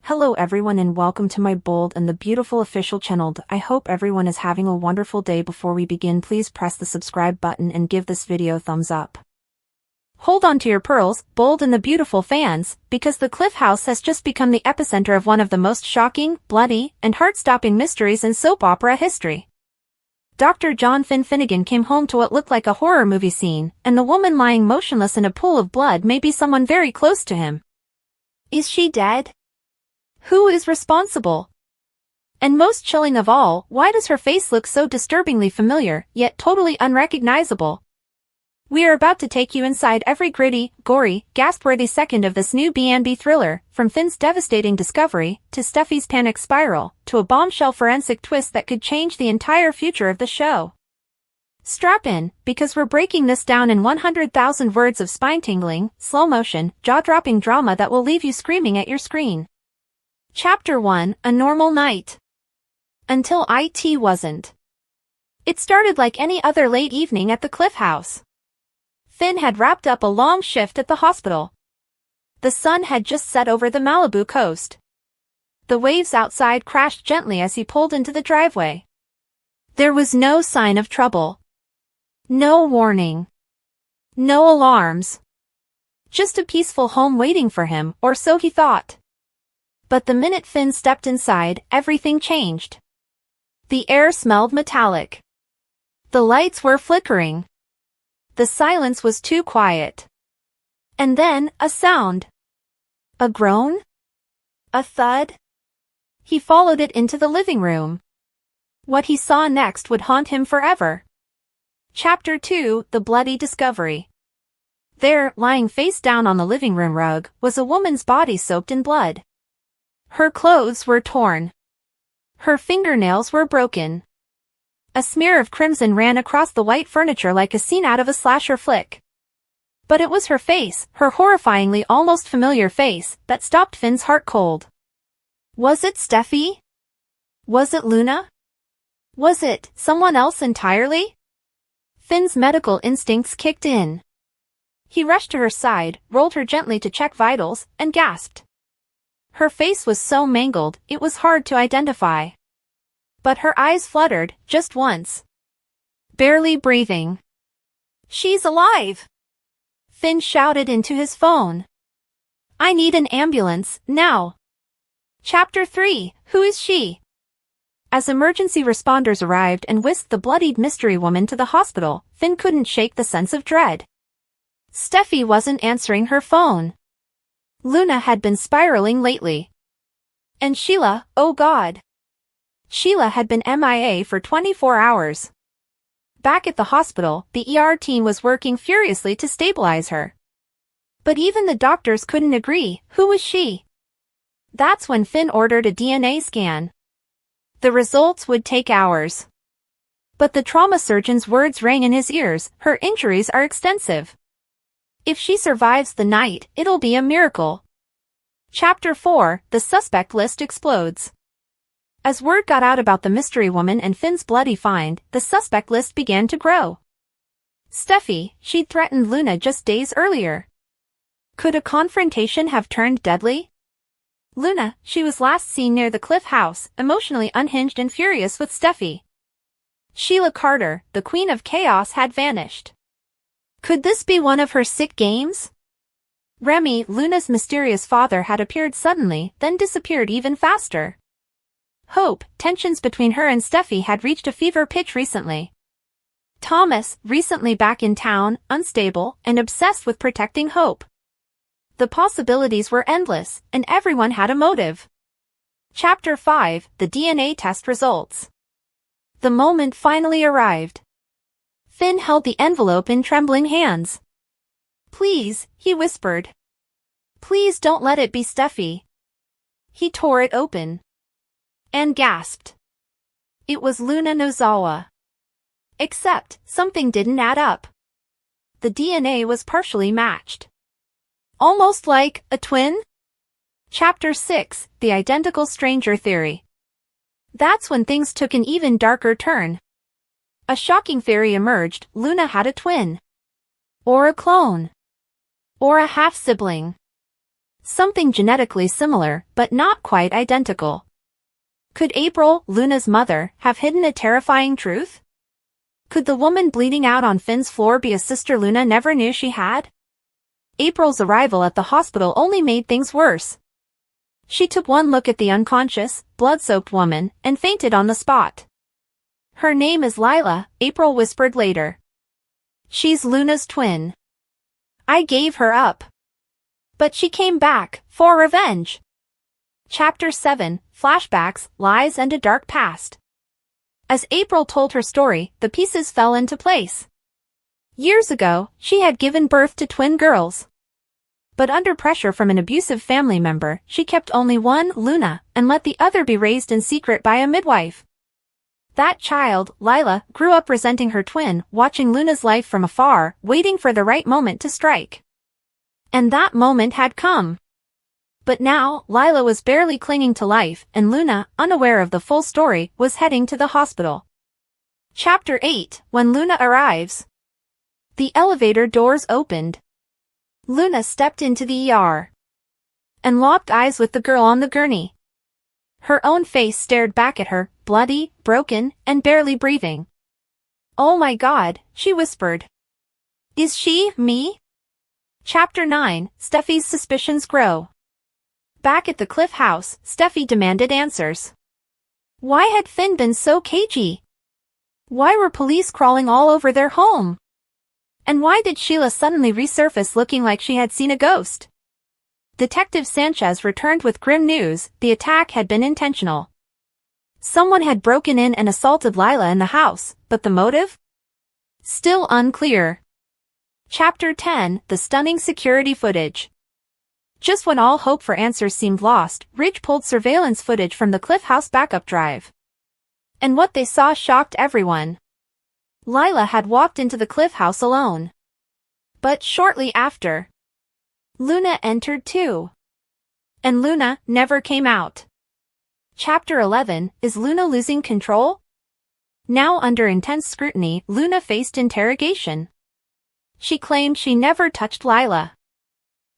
Hello everyone and welcome to my bold and the beautiful official channel. I hope everyone is having a wonderful day. Before we begin, please press the subscribe button and give this video a thumbs up. Hold on to your pearls, bold and the beautiful fans, because the Cliff House has just become the epicenter of one of the most shocking, bloody, and heart-stopping mysteries in soap opera history. Dr. John Finnegan came home to what looked like a horror movie scene, and the woman lying motionless in a pool of blood may be someone very close to him. Is she dead? Who is responsible? And most chilling of all, why does her face look so disturbingly familiar, yet totally unrecognizable? We are about to take you inside every gritty, gory, gasp-worthy second of this new B&B thriller, from Finn's devastating discovery, to Steffi's panic spiral, to a bombshell forensic twist that could change the entire future of the show. Strap in, because we're breaking this down in 100,000 words of spine-tingling, slow-motion, jaw-dropping drama that will leave you screaming at your screen. Chapter 1, A Normal Night. Until it wasn't. It started like any other late evening at the Cliff House. Finn had wrapped up a long shift at the hospital. The sun had just set over the Malibu coast. The waves outside crashed gently as he pulled into the driveway. There was no sign of trouble. No warning. No alarms. Just a peaceful home waiting for him, or so he thought. But the minute Finn stepped inside, everything changed. The air smelled metallic. The lights were flickering. The silence was too quiet. And then, a sound. A groan? A thud? He followed it into the living room. What he saw next would haunt him forever. Chapter 2, The Bloody Discovery. There, lying face down on the living room rug, was a woman's body soaked in blood. Her clothes were torn. Her fingernails were broken. A smear of crimson ran across the white furniture like a scene out of a slasher flick. But it was her face, her horrifyingly almost familiar face, that stopped Finn's heart cold. Was it Steffi? Was it Luna? Was it someone else entirely? Finn's medical instincts kicked in. He rushed to her side, rolled her gently to check vitals, and gasped. Her face was so mangled, it was hard to identify. But her eyes fluttered, just once. Barely breathing. She's alive! Finn shouted into his phone. I need an ambulance, now. Chapter 3, Who is she? As emergency responders arrived and whisked the bloodied mystery woman to the hospital, Finn couldn't shake the sense of dread. Steffi wasn't answering her phone. Luna had been spiraling lately. And Sheila, oh God. Sheila had been MIA for 24 hours. Back at the hospital, the ER team was working furiously to stabilize her. But even the doctors couldn't agree. Who was she? That's when Finn ordered a DNA scan. The results would take hours. But the trauma surgeon's words rang in his ears, her injuries are extensive. If she survives the night, it'll be a miracle. Chapter 4, The Suspect List Explodes. As word got out about the mystery woman and Finn's bloody find, the suspect list began to grow. Steffi, she'd threatened Luna just days earlier. Could a confrontation have turned deadly? Luna, she was last seen near the Cliff House, emotionally unhinged and furious with Steffi. Sheila Carter, the Queen of Chaos, had vanished. Could this be one of her sick games? Remy, Luna's mysterious father, had appeared suddenly, then disappeared even faster. Hope, tensions between her and Steffi had reached a fever pitch recently. Thomas, recently back in town, unstable, and obsessed with protecting Hope. The possibilities were endless, and everyone had a motive. Chapter 5, The DNA Test Results. The moment finally arrived. Finn held the envelope in trembling hands. Please, he whispered. Please don't let it be Steffi. He tore it open. And gasped. It was Luna Nozawa. Except, something didn't add up. The DNA was partially matched. Almost like a twin? Chapter 6, The Identical Stranger Theory. That's when things took an even darker turn. A shocking theory emerged: Luna had a twin. Or a clone. Or a half-sibling. Something genetically similar, but not quite identical. Could April, Luna's mother, have hidden a terrifying truth? Could the woman bleeding out on Finn's floor be a sister Luna never knew she had? April's arrival at the hospital only made things worse. She took one look at the unconscious, blood-soaked woman, and fainted on the spot. Her name is Lila, April whispered later. She's Luna's twin. I gave her up. But she came back, for revenge. Chapter 7, Flashbacks, Lies and a Dark Past. As April told her story, the pieces fell into place. Years ago, she had given birth to twin girls. But under pressure from an abusive family member, she kept only one, Luna, and let the other be raised in secret by a midwife. That child, Lila, grew up resenting her twin, watching Luna's life from afar, waiting for the right moment to strike. And that moment had come. But now, Lila was barely clinging to life, and Luna, unaware of the full story, was heading to the hospital. Chapter 8, When Luna Arrives. The elevator doors opened. Luna stepped into the ER. And locked eyes with the girl on the gurney. Her own face stared back at her, bloody, broken, and barely breathing. Oh my God, she whispered. Is she, me? Chapter 9, Steffi's suspicions grow. Back at the Cliff house, Steffi demanded answers. Why had Finn been so cagey? Why were police crawling all over their home? And why did Sheila suddenly resurface looking like she had seen a ghost? Detective Sanchez returned with grim news: the attack had been intentional. Someone had broken in and assaulted Lila in the house, but the motive? Still unclear. Chapter 10, The Stunning Security Footage. Just when all hope for answers seemed lost, Ridge pulled surveillance footage from the Cliff House backup drive. And what they saw shocked everyone. Lila had walked into the Cliff House alone. But shortly after, Luna entered too. And Luna never came out. Chapter 11, Is Luna Losing Control? Now under intense scrutiny, Luna faced interrogation. She claimed she never touched Lila.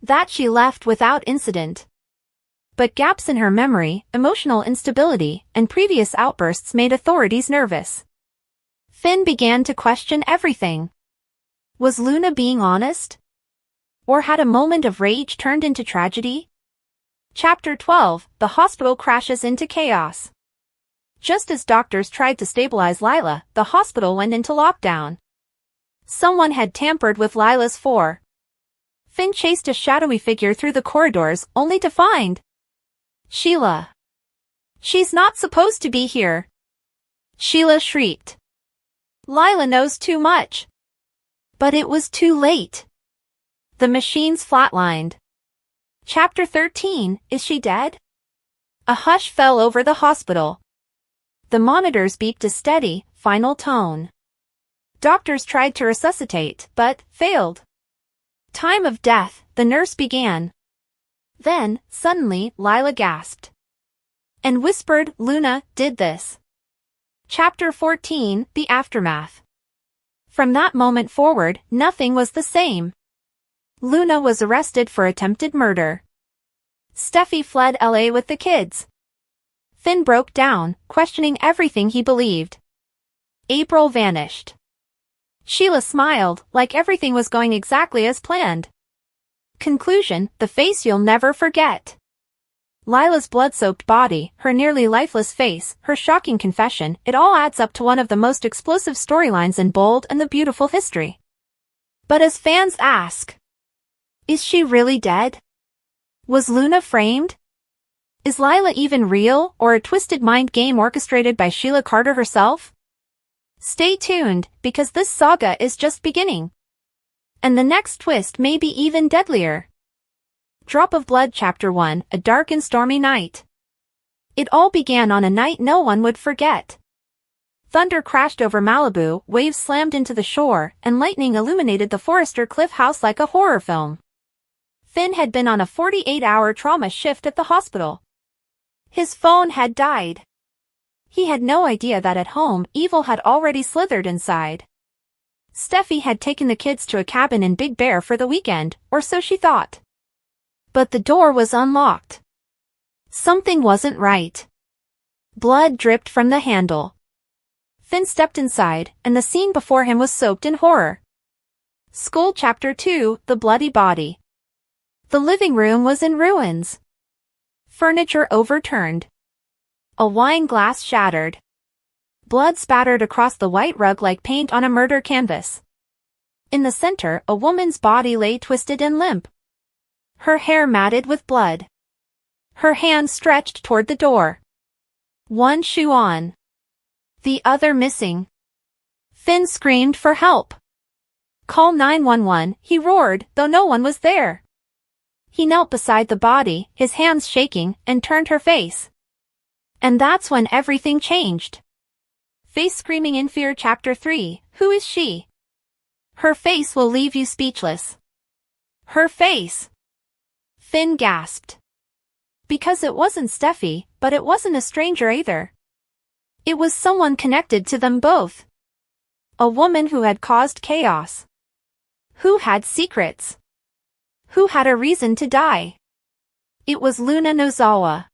That she left without incident. But gaps in her memory, emotional instability, and previous outbursts made authorities nervous. Finn began to question everything. Was Luna being honest? Or had a moment of rage turned into tragedy? Chapter 12, The Hospital Crashes into Chaos. Just as doctors tried to stabilize Lila, the hospital went into lockdown. Someone had tampered with Lila's IV. Finn chased a shadowy figure through the corridors, only to find Sheila. She's not supposed to be here. Sheila shrieked. Lila knows too much. But it was too late. The machines flatlined. Chapter 13, Is She Dead? A hush fell over the hospital. The monitors beeped a steady, final tone. Doctors tried to resuscitate, but failed. Time of death, the nurse began. Then, suddenly, Lila gasped. And whispered, Luna did this. Chapter 14, The Aftermath. From that moment forward, nothing was the same. Luna was arrested for attempted murder. Steffi fled LA with the kids. Finn broke down, questioning everything he believed. April vanished. Sheila smiled, like everything was going exactly as planned. Conclusion, the face you'll never forget. Lila's blood-soaked body, her nearly lifeless face, her shocking confession, it all adds up to one of the most explosive storylines in Bold and the Beautiful history. But as fans ask, is she really dead? Was Luna framed? Is Lila even real, or a twisted mind game orchestrated by Sheila Carter herself? Stay tuned, because this saga is just beginning. And the next twist may be even deadlier. Drop of Blood Chapter 1, A Dark and Stormy Night. It all began on a night no one would forget. Thunder crashed over Malibu, waves slammed into the shore, and lightning illuminated the Forrester Cliff house like a horror film. Finn had been on a 48-hour trauma shift at the hospital. His phone had died. He had no idea that at home, evil had already slithered inside. Steffi had taken the kids to a cabin in Big Bear for the weekend, or so she thought. But the door was unlocked. Something wasn't right. Blood dripped from the handle. Finn stepped inside, and the scene before him was soaked in horror. School Chapter 2, The Bloody Body. The living room was in ruins. Furniture overturned. A wine glass shattered. Blood spattered across the white rug like paint on a murder canvas. In the center, a woman's body lay twisted and limp. Her hair matted with blood. Her hand stretched toward the door. One shoe on. The other missing. Finn screamed for help. "Call 911, he roared, though no one was there. He knelt beside the body, his hands shaking, and turned her face. And that's when everything changed. Face screaming in fear Chapter 3, Who is she? Her face will leave you speechless. Her face. Finn gasped. Because it wasn't Steffi, but it wasn't a stranger either. It was someone connected to them both. A woman who had caused chaos. Who had secrets. Who had a reason to die. It was Luna Nozawa.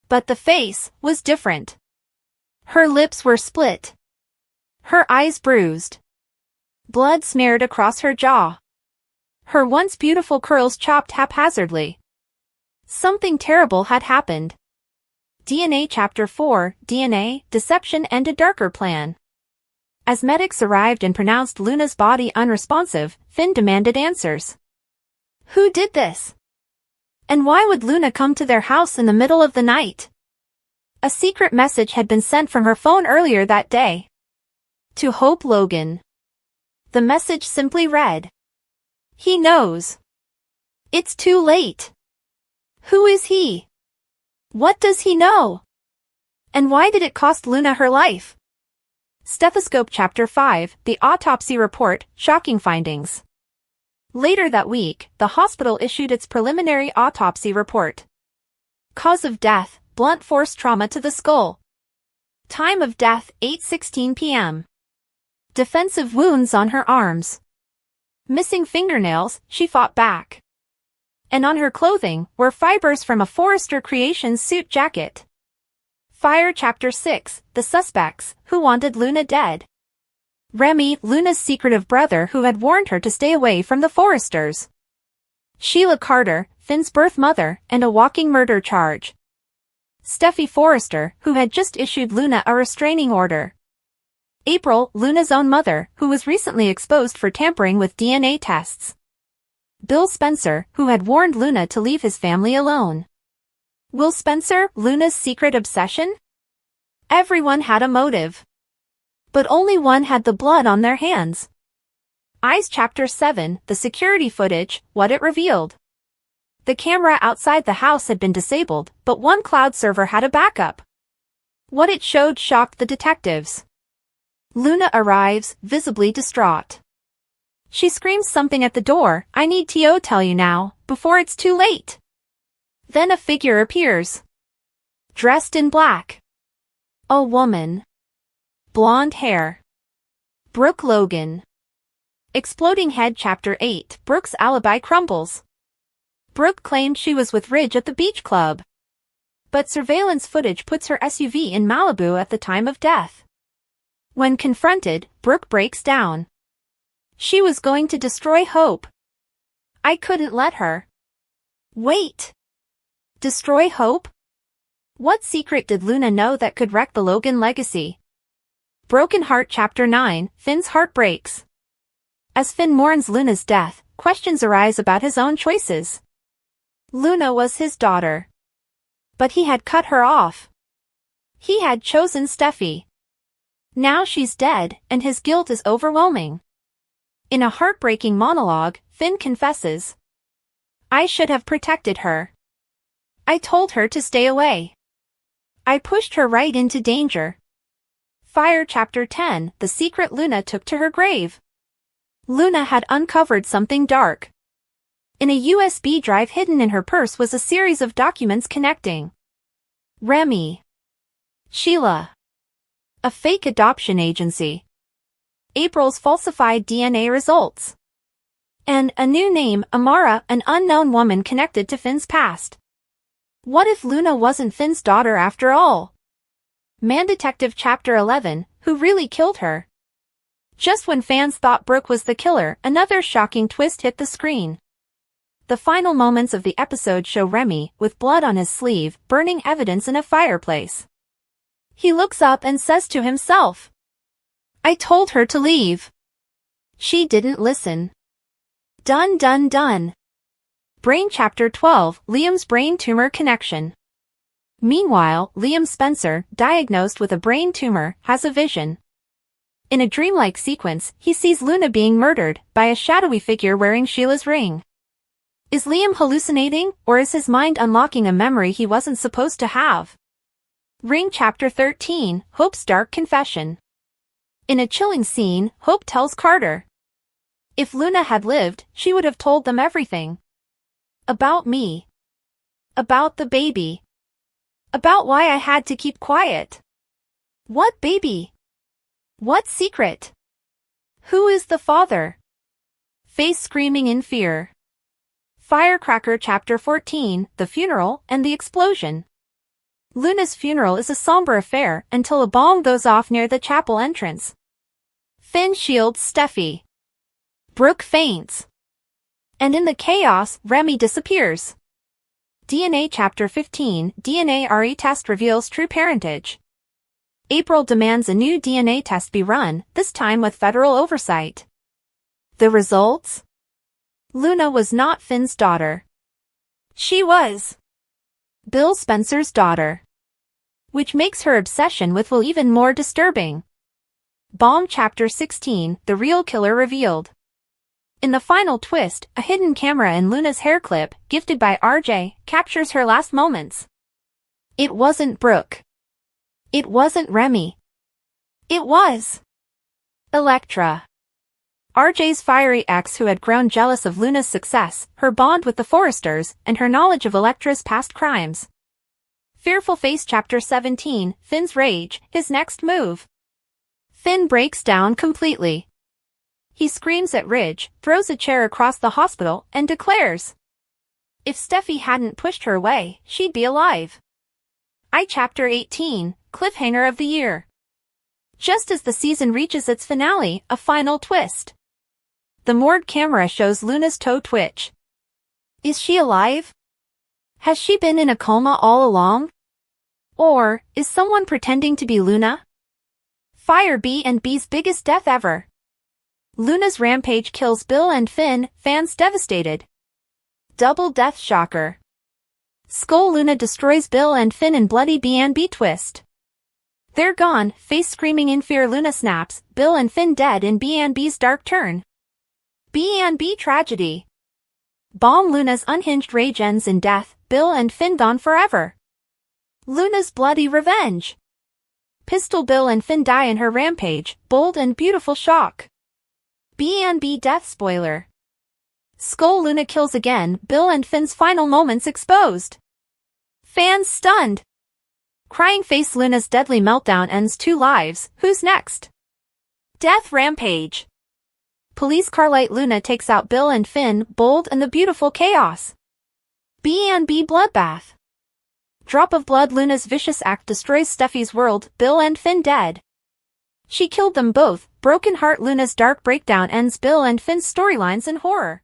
But the face was different. Her lips were split. Her eyes bruised. Blood smeared across her jaw. Her once beautiful curls chopped haphazardly. Something terrible had happened. DNA Chapter 4, DNA, Deception and a Darker Plan. As medics arrived and pronounced Luna's body unresponsive, Finn demanded answers. Who did this? And why would Luna come to their house in the middle of the night? A secret message had been sent from her phone earlier that day. To Hope Logan. The message simply read. He knows. It's too late. Who is he? What does he know? And why did it cost Luna her life? Stethoscope Chapter 5, The Autopsy Report, Shocking Findings. Later that week, the hospital issued its preliminary autopsy report. Cause of death, blunt force trauma to the skull. Time of death, 8:16 p.m. Defensive wounds on her arms. Missing fingernails, she fought back. And on her clothing were fibers from a Forrester Creations suit jacket. Fire Chapter 6, The Suspects, Who Wanted Luna Dead. Remy, Luna's secretive brother who had warned her to stay away from the Forresters. Sheila Carter, Finn's birth mother, and a walking murder charge. Steffi Forrester, who had just issued Luna a restraining order. April, Luna's own mother, who was recently exposed for tampering with DNA tests. Bill Spencer, who had warned Luna to leave his family alone. Will Spencer, Luna's secret obsession? Everyone had a motive. But only one had the blood on their hands. Eyes Chapter 7, The Security Footage, What It Revealed. The camera outside the house had been disabled, but one cloud server had a backup. What it showed shocked the detectives. Luna arrives, visibly distraught. She screams something at the door, I need to tell you now, before it's too late. Then a figure appears. Dressed in black. A woman. Blonde hair. Brooke Logan. Exploding head Chapter 8, Brooke's alibi crumbles. Brooke claimed she was with Ridge at the beach club. But surveillance footage puts her SUV in Malibu at the time of death. When confronted, Brooke breaks down. She was going to destroy Hope. I couldn't let her. Wait. Destroy Hope? What secret did Luna know that could wreck the Logan legacy? Broken Heart Chapter 9, Finn's heart breaks. As Finn mourns Luna's death, questions arise about his own choices. Luna was his daughter. But he had cut her off. He had chosen Steffi. Now she's dead, and his guilt is overwhelming. In a heartbreaking monologue, Finn confesses. I should have protected her. I told her to stay away. I pushed her right into danger. Fire Chapter 10, The Secret Luna Took to Her Grave. Luna had uncovered something dark. In a USB drive hidden in her purse was a series of documents connecting Remy, Sheila, a fake adoption agency, April's falsified DNA results, And a new name, Amara, an unknown woman connected to Finn's past. What if Luna wasn't Finn's daughter after all? Man Detective Chapter 11, Who Really Killed Her? Just when fans thought Brooke was the killer, another shocking twist hit the screen. The final moments of the episode show Remy, with blood on his sleeve, burning evidence in a fireplace. He looks up and says to himself, "I told her to leave. She didn't listen." Dun dun dun. Brain Chapter 12, Liam's Brain Tumor Connection. Meanwhile, Liam Spencer, diagnosed with a brain tumor, has a vision. In a dreamlike sequence, he sees Luna being murdered by a shadowy figure wearing Sheila's ring. Is Liam hallucinating, or is his mind unlocking a memory he wasn't supposed to have? Ring Chapter 13, Hope's Dark Confession. In a chilling scene, Hope tells Carter, "If Luna had lived, she would have told them everything. About me. About the baby. About why I had to keep quiet." What baby? What secret? Who is the father? Face screaming in fear. Firecracker Chapter 14, The Funeral and the Explosion. Luna's funeral is a somber affair until a bomb goes off near the chapel entrance. Finn shields Steffi. Brooke faints. And in the chaos, Remy disappears. DNA Chapter 15, DNA RE test reveals true parentage. April demands a new DNA test be run, this time with federal oversight. The results? Luna was not Finn's daughter. She was Bill Spencer's daughter. Which makes her obsession with Will even more disturbing. Bomb Chapter 16, The Real Killer Revealed. In the final twist, a hidden camera in Luna's hair clip, gifted by RJ, captures her last moments. It wasn't Brooke. It wasn't Remy. It was Elektra. RJ's fiery ex who had grown jealous of Luna's success, her bond with the Forresters, and her knowledge of Elektra's past crimes. Fearful Face Chapter 17, Finn's Rage, his next move. Finn breaks down completely. He screams at Ridge, throws a chair across the hospital, and declares, "If Steffi hadn't pushed her away, she'd be alive." Chapter 18, Cliffhanger of the Year. Just as the season reaches its finale, a final twist. The moored camera shows Luna's toe twitch. Is she alive? Has she been in a coma all along? Or, is someone pretending to be Luna? Fire B&B's biggest death ever. Luna's rampage kills Bill and Finn, fans devastated. Double death shocker. Skull Luna destroys Bill and Finn in bloody B&B twist. They're gone, face screaming in fear. Luna snaps, Bill and Finn dead in B&B's dark turn. B&B tragedy. Bomb Luna's unhinged rage ends in death, Bill and Finn gone forever. Luna's bloody revenge. Pistol Bill and Finn die in her rampage, bold and beautiful shock. B&B death spoiler. Skull Luna kills again, Bill and Finn's final moments exposed. Fans stunned. Crying face Luna's deadly meltdown ends 2 lives, who's next? Death rampage. Police car light Luna takes out Bill and Finn, bold and the beautiful chaos. B&B bloodbath. Drop of blood Luna's vicious act destroys Steffi's world, Bill and Finn dead. She killed them both, broken heart Luna's dark breakdown ends Bill and Finn's storylines in horror.